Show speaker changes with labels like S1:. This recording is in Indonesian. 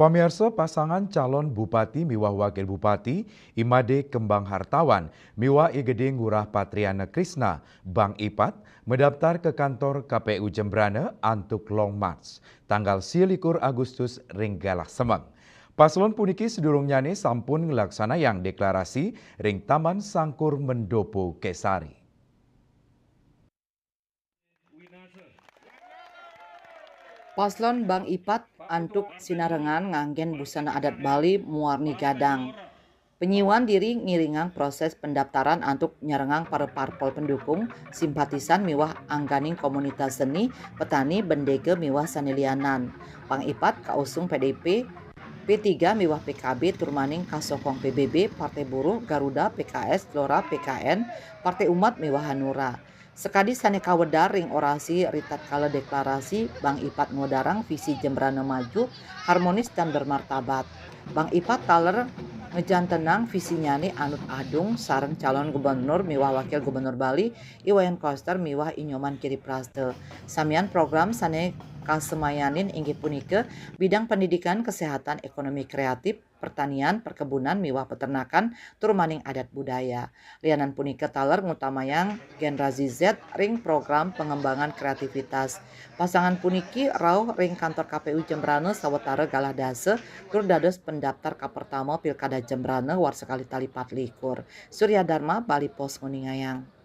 S1: Pemirsa pasangan calon Bupati miwah Wakil Bupati Imade Kembang Hartawan miwah Igede Ngurah Patriana Krisna Bang Ipat mendaftar ke kantor KPU Jembrana antuk Long March tanggal 21 Agustus ringgalah semeng. Paslon puniki sedurungnya sampun ngelaksana yang deklarasi ring Taman Sangkur Mendopo Kesari.
S2: Paslon Bang Ipat antuk sinarengan nganggen busana adat Bali muarni gadang. Penyiwan diri ngiringang proses pendaftaran antuk nyarengang para parpol pendukung, simpatisan miwah angganing komunitas seni, petani, bendege miwah sanilianan. Bang Ipat kausung PDIP, P3 miwah PKB turmaning kasokong PBB, Partai Buruh, Garuda, PKS, Gelora, PKN, Partai Umat miwah Hanura. Sekadi saneka wedar ring orasi ritat kala deklarasi Bang Ipat ngodarang visi Jembrana maju, harmonis dan bermartabat. Bang Ipat taler ngejantenang visinya nih anut adung sareng calon gubernur miwah wakil gubernur Bali Iwayan Koster miwah Inyoman Kiri Praste. Samian program sane kasemayanin inggih punika bidang pendidikan, kesehatan, ekonomi kreatif, pertanian, perkebunan, miwah peternakan, turmaning adat budaya. Lianan punika taler ngutamayang generasi Z ring program pengembangan kreativitas. Pasangan puniki rauh ring kantor KPU Jembrana sawetara galah dase tur dados pendaftar ka pertama Pilkada Jembrana war sekali tali 4 likur. Surya Dharma, Bali Pos Nguningayang.